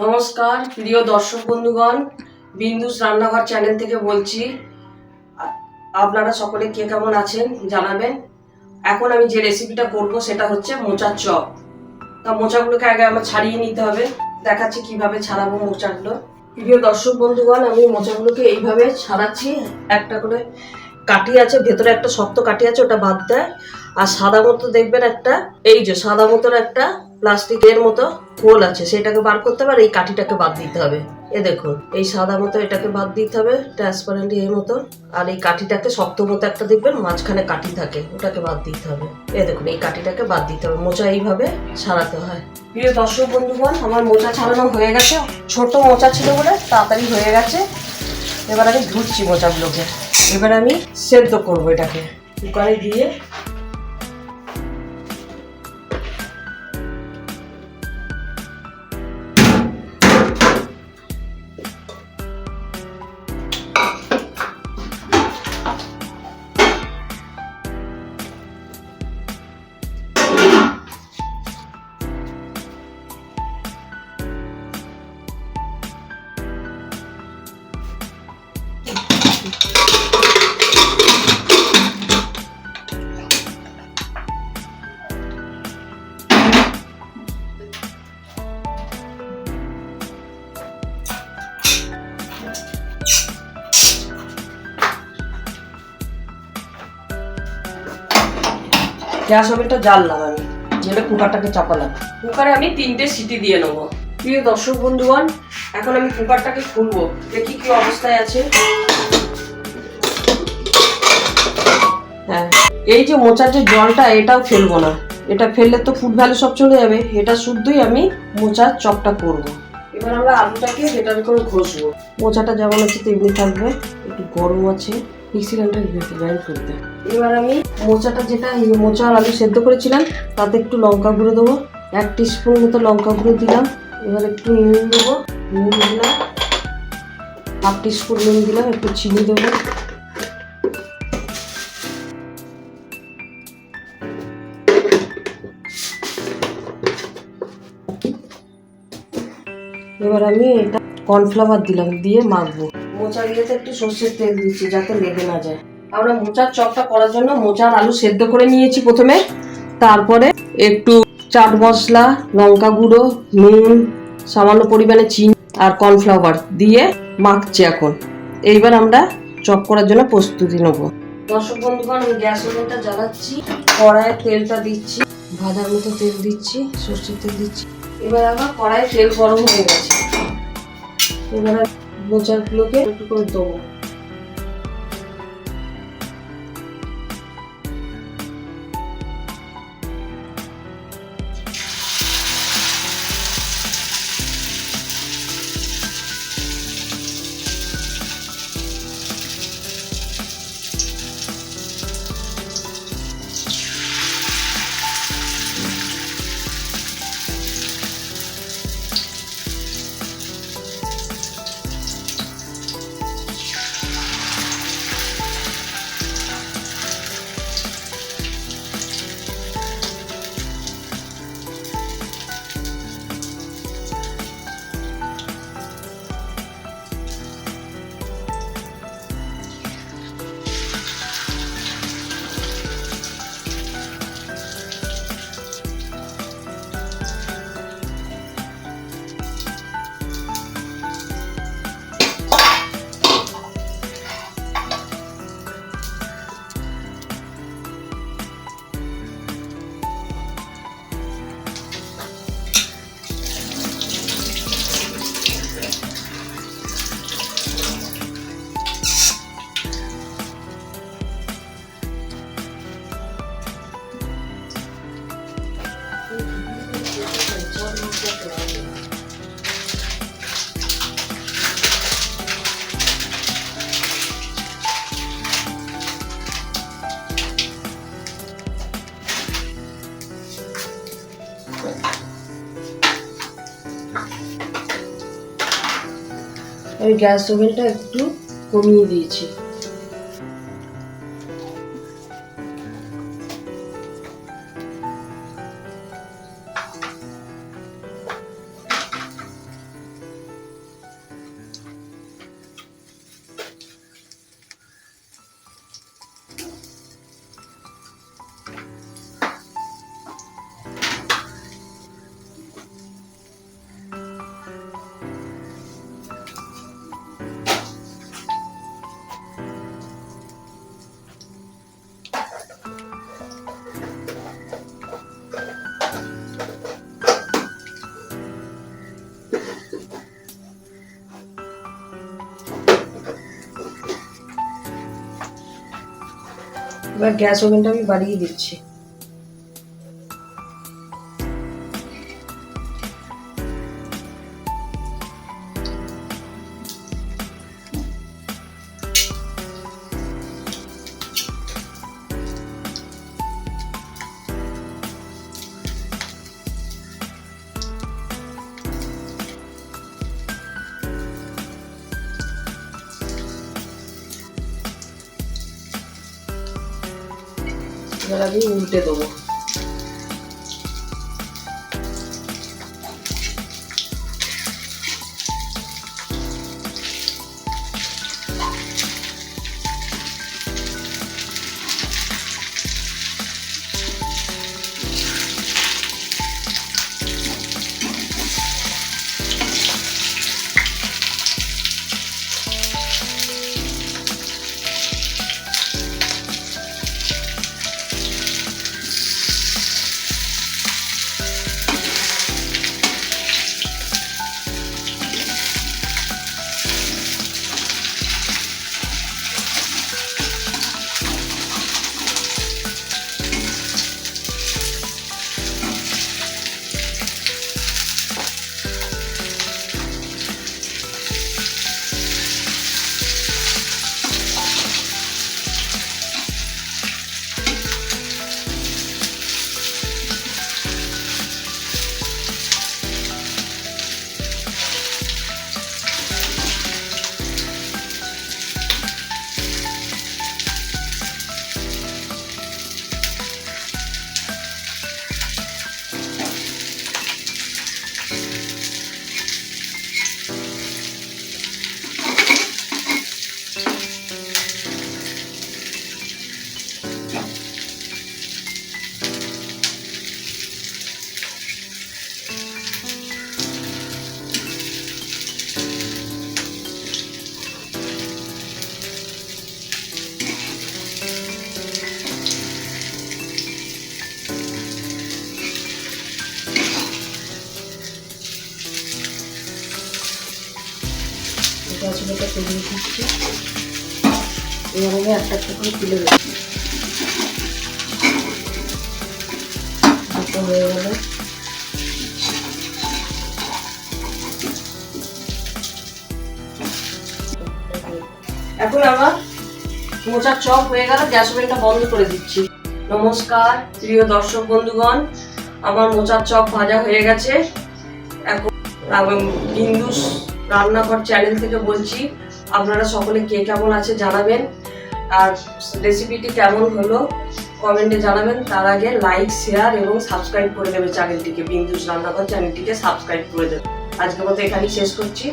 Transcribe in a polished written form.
নমস্কার প্রিয় দর্শক বন্ধুগণ, বিন্দুস রান্নাঘর চ্যানেল থেকে বলছি। আপনারা সকলে কে কেমন আছেন জানাবেন। এখন আমি যে রেসিপিটা করব সেটা হচ্ছে মোচার চপ। তা মোচাগুলোকে আগে আমার ছাড়িয়ে নিতে হবে। দেখাচ্ছি কিভাবে ছাড়াবো মোচাগুলো। প্রিয় দর্শক বন্ধুগণ, আমি মোচাগুলোকে এইভাবে ছাড়াচ্ছি। একটা করে কাঠি আছে, ভেতরে একটা শক্ত কাঠি আছে, ওটা বাদ দেয়। আর সাদা মতো দেখবেন একটা, এই যে সাদা মতোর একটা প্লাস্টিকের মতো হোল আছে, সেটাকে বার করতে হবে আর এই কাঠিটাকে বাদ দিতে হবে। এ দেখুন, এই সাদা মতো এটাকে বাদ দিতে হবে, ট্রান্সপারেন্ট এর মতো। আর এই কাঠিটাকে শক্ত মতো একটা দেখবেন মাঝখানে কাঠি থাকে, ওটাকে বাদ দিতে হবে। এ দেখুন, এই কাঠিটাকে বাদ দিতে হবে। মোচা এইভাবে ছাড়াতে হয়। প্রিয় দর্শক বন্ধুগণ, আমার মোচা ছাড়ানো হয়ে গেছে। ছোট মোচা ছিল বলে তাড়াতাড়ি হয়ে গেছে। এবার আমি ধুচ্ছি মোচাগুলোকে। এবার আমি সেদ্ধ করবো এটাকে কুকারে দিয়ে। গ্যাস ওভেনটা জ্বাললাম আমি, জেলে কুকারটাকে চাপালাম। কুকারে আমি 3টে সিটি দিয়ে নেবো। প্রিয় দর্শক বন্ধুগণ, এখন আমি কুকারটাকে খুলবো, দেখি কি অবস্থায় আছে। হ্যাঁ, এই যে মোচার যে জলটা, এটাও ফেলবো না। এটা ফেললে তো ফুড ভ্যালু সব চলে যাবে। এটা শুদ্ধই আমি মোচার চপটা করবো। এবার আমরা আলুটাকে বেটার করে ঘষবো। মোচাটা যেমন আছে তেমনি থাকবে, একটু গরম আছে, মিক্সি গ্রাইন্ড করতে। এবার আমি মোচাটা, যেটা মোচা আর আলু সেদ্ধ করেছিলাম, তাতে একটু লঙ্কা গুঁড়ো দেবো। 1 টিস্পুন মতো লঙ্কা গুঁড়ো দিলাম। এবার একটু নুন দেবো, নুন দিলাম। 1/2 টিস্পুন নুন দিলাম, একটু চিনি দেবো। এবার আমি এটা কর্নফ্লাওয়ার দিলাম, দিয়ে মাখবো। মোচার ইয়েতে একটু সর্ষের তেল দিচ্ছি যাতে লেগে না যায়। আমরা মোচার চপটা করার জন্য মোচার আলু সেদ্ধ করে নিয়েছি প্রথমে। তারপরে একটু চাট মশলা, লঙ্কা গুঁড়ো, নুন, সামান্য পরিমাণে চিনি আর কর্নফ্লাওয়ার দিয়ে মাখছি এখন। এইবার আমরা চপ করার জন্য প্রস্তুতি নেব। দর্শক বন্ধুগণ, আমি গ্যাস ওভেনটা জ্বালাচ্ছি, কড়াইয়ে তেলটা দিচ্ছি, ভাজার মতো তেল দিচ্ছি, সর্ষের তেল দিচ্ছি। এবার আবার কড়াইয়ে তেল গরম হয়ে গেছে। এবার মোচাগুলোকে একটু করে দেবো। আমি গ্যাস ওভেনটা একটু কমিয়ে দিয়েছি। এবার গ্যাস ওভেনটা আমি বাড়িয়ে দিচ্ছি। এবার আমি উল্টে দেবো। গ্যাস ওভেনটা তুলে দিচ্ছি। এভাবে একটা একটা করে তুলে দিচ্ছি। দুটো হয়ে গেল। এখন আমার মোচার চপ হয়ে গেল, গ্যাস ওভেনটা বন্ধ করে দিচ্ছি। নমস্কার প্রিয় দর্শক বন্ধুগণ, আমার মোচার চপ ভাজা হয়ে গেছে। এখন বিন্দুস রান্নাঘর চ্যানেল থেকে বলছি, আপনারা সকলে কে কেমন আছে জানাবেন, আর রেসিপিটি কেমন হলো কমেন্টে জানাবেন। তার আগে লাইক, শেয়ার এবং সাবস্ক্রাইব করে দেবে চ্যানেলটিকে, বিন্দুস রান্নাঘর চ্যানেলটিকে সাবস্ক্রাইব করে দেবে। আজকের মতো এখানেই শেষ করছি।